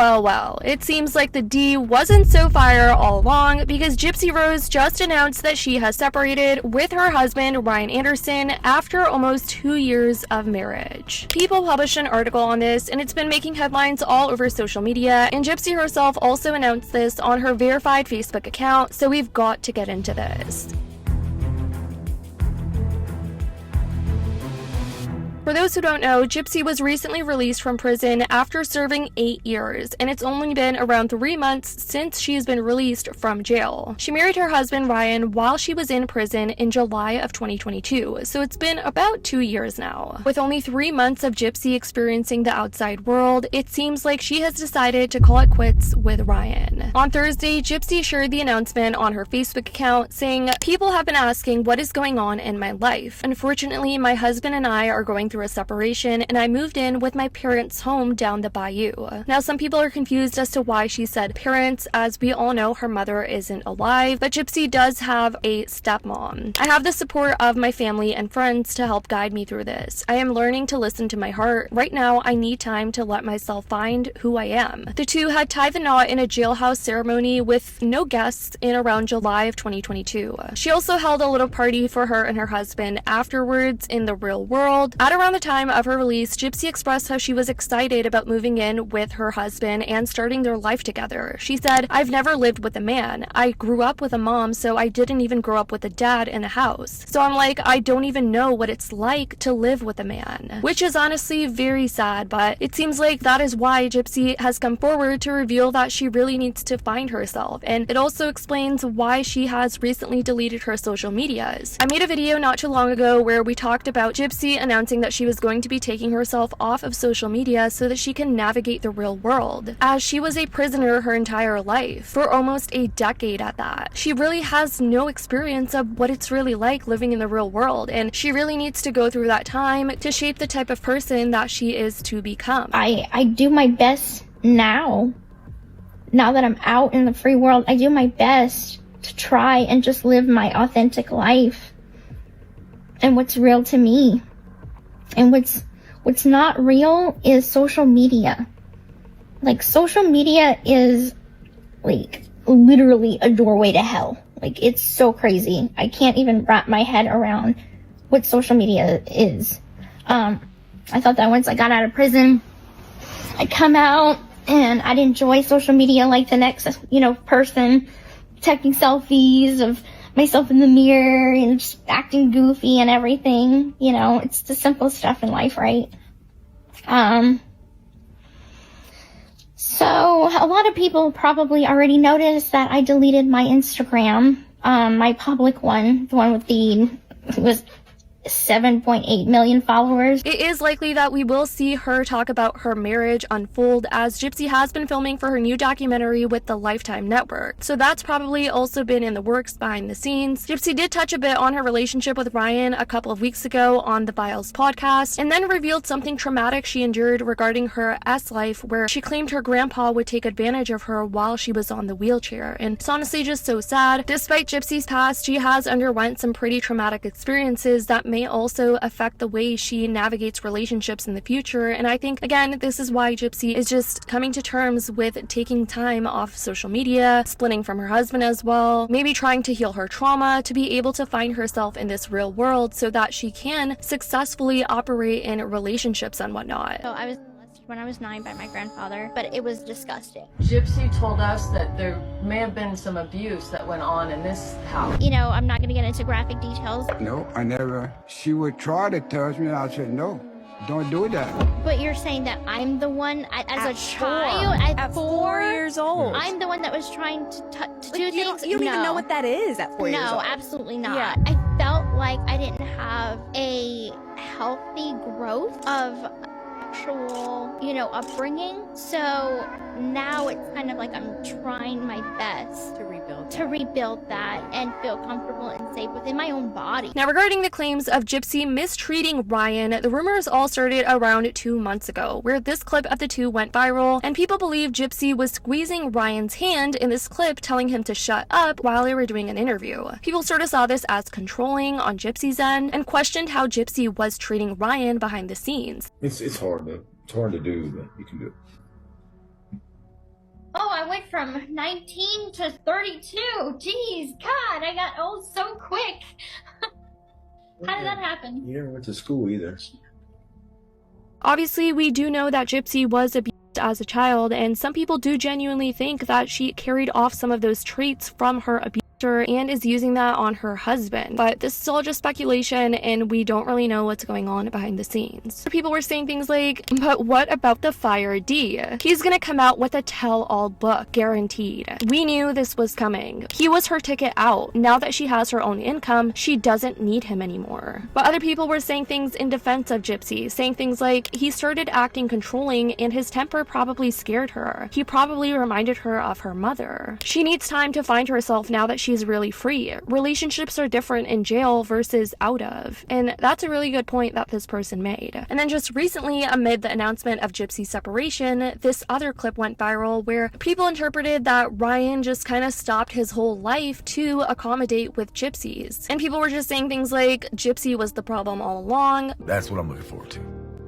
Well, it seems like the D wasn't so fire all along, because Gypsy Rose just announced that she has separated with her husband Ryan Anderson after almost 2 years of marriage. People published an article on this, and it's been making headlines all over social media, and Gypsy herself also announced this on her verified Facebook account, so we've got to get into this. For those who don't know, Gypsy was recently released from prison after serving 8 years, and it's only been around 3 months since she's been released from jail. She married her husband Ryan while she was in prison in July of 2022, so it's been about 2 years now. With only 3 months of Gypsy experiencing the outside world, it seems like she has decided to call it quits with Ryan. On Thursday, Gypsy shared the announcement on her Facebook account, saying, "People have been asking what is going on in my life. Unfortunately, my husband and I are going through a separation, and I moved in with my parents' home down the bayou." Now, some people are confused as to why she said parents, as we all know her mother isn't alive, but Gypsy does have a stepmom. "I have the support of my family and friends to help guide me through this. I am learning to listen to my heart. Right now, I need time to let myself find who I am." The two had tied the knot in a jailhouse ceremony with no guests in around July of 2022. She also held a little party for her and her husband afterwards in the real world. At around the time of her release, Gypsy expressed how she was excited about moving in with her husband and starting their life together. She said, "I've never lived with a man. I grew up with a mom, so I didn't even grow up with a dad in the house. So I'm like, I don't even know what it's like to live with a man." Which is honestly very sad, but it seems like that is why Gypsy has come forward to reveal that she really needs to find herself, and it also explains why she has recently deleted her social medias. I made a video not too long ago where we talked about Gypsy announcing that she was going to be taking herself off of social media so that she can navigate the real world, as she was a prisoner her entire life, for almost a decade at that. She really has no experience of what it's really like living in the real world, and she really needs to go through that time to shape the type of person that she is to become. I do my best now that I'm out in the free world. I do my best to try and just live my authentic life and what's real to me. And what's not real is social media. Like, social media is, like, literally a doorway to hell. Like, it's so crazy. I can't even wrap my head around what social media is. I thought that once I got out of prison, I'd come out and I'd enjoy social media like the next, person, taking selfies of myself in the mirror and just acting goofy and everything. It's the simple stuff in life, right? So a lot of people probably already noticed that I deleted my Instagram, my public one, the one with it was 7.8 million followers. It is likely that we will see her talk about her marriage unfold, as Gypsy has been filming for her new documentary with the Lifetime Network. So that's probably also been in the works behind the scenes. Gypsy did touch a bit on her relationship with Ryan a couple of weeks ago on the Viles podcast, and then revealed something traumatic she endured regarding her life, where she claimed her grandpa would take advantage of her while she was on the wheelchair. And it's honestly just so sad. Despite Gypsy's past, she has underwent some pretty traumatic experiences that may also affect the way she navigates relationships in the future. And I think, again, this is why Gypsy is just coming to terms with taking time off social media, splitting from her husband as well, maybe trying to heal her trauma to be able to find herself in this real world so that she can successfully operate in relationships and whatnot. So I was molested when I was 9 by my grandfather, but it was disgusting. Gypsy told us that there may have been some abuse that went on in this house. I'm not going to get into graphic details. No, I never. She would try to touch me, and I said, no, don't do that. But you're saying that I'm the one, as a child, at 4 years old. I'm the one that was trying to do things? You don't even know what that is at 4 years old. No, absolutely not. Yeah. I felt like I didn't have a healthy growth of actual, upbringing. So now it's kind of like I'm trying my best to rebuild that and feel comfortable and safe within my own body. Now, regarding the claims of Gypsy mistreating Ryan, the rumors all started around 2 months ago, where this clip of the two went viral, and people believe Gypsy was squeezing Ryan's hand in this clip, telling him to shut up while they were doing an interview. People sort of saw this as controlling on Gypsy's end and questioned how Gypsy was treating Ryan behind the scenes. It's hard to do, but you can do it. went from 19 to 32. Jeez, God, I got old so quick. How did that happen? You never went to school either. Obviously, we do know that Gypsy was abused as a child, and some people do genuinely think that she carried off some of those traits from her abuser and is using that on her husband. But this is all just speculation, and we don't really know what's going on behind the scenes. People were saying things like, but what about the Fire D? He's gonna come out with a tell-all book, guaranteed. We knew this was coming. He was her ticket out. Now that she has her own income, she doesn't need him anymore. But other people were saying things in defense of Gypsy, saying things like, he started acting controlling and his temper probably scared her. He probably reminded her of her mother. She needs time to find herself now that she's really free. Relationships are different in jail versus out of. And that's a really good point that this person made. And then just recently, amid the announcement of Gypsy's separation, this other clip went viral where people interpreted that Ryan just kind of stopped his whole life to accommodate with Gypsy's. And people were just saying things like, Gypsy was the problem all along. That's what I'm looking forward to.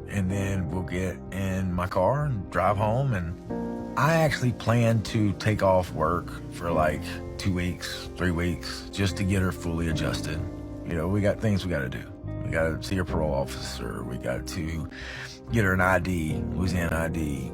And then we'll get in my car and drive home, and I actually plan to take off work for like 2 weeks, 3 weeks, just to get her fully adjusted. You know, we got things we got to do. We got to see her parole officer. We got to get her an ID, Louisiana ID.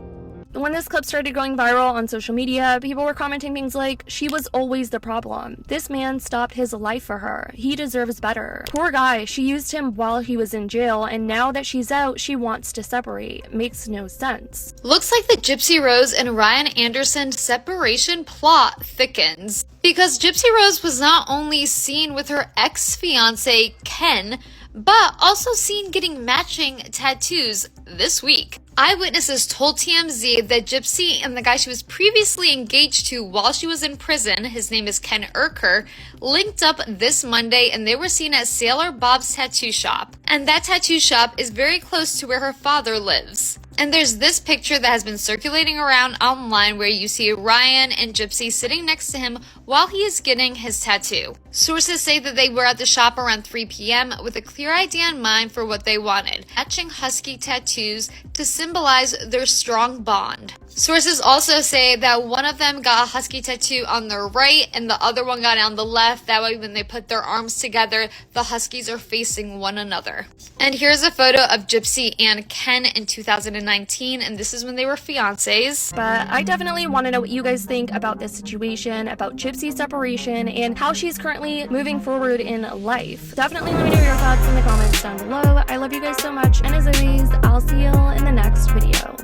When this clip started going viral on social media, people were commenting things like, she was always the problem. This man stopped his life for her. He deserves better. Poor guy, she used him while he was in jail, and now that she's out, she wants to separate. Makes no sense. Looks like the Gypsy Rose and Ryan Anderson separation plot thickens, because Gypsy Rose was not only seen with her ex-fiancé Ken, but also seen getting matching tattoos this week. Eyewitnesses told TMZ that Gypsy and the guy she was previously engaged to while she was in prison, his name is Ken Urker, linked up this Monday, and they were seen at Sailor Bob's tattoo shop. And that tattoo shop is very close to where her father lives. And there's this picture that has been circulating around online where you see Ryan and Gypsy sitting next to him while he is getting his tattoo. Sources say that they were at the shop around 3 p.m. with a clear idea in mind for what they wanted, matching husky tattoos to symbolize their strong bond. Sources also say that one of them got a husky tattoo on their right and the other one got on the left. That way when they put their arms together, the huskies are facing one another. And here's a photo of Gypsy and Ken in 2019, and this is when they were fiancés. But I definitely want to know what you guys think about this situation, about Gypsy's separation, and how she's currently moving forward in life. Definitely let me know your thoughts in the comments down below. I love you guys so much, and as always, I'll see you in the next video.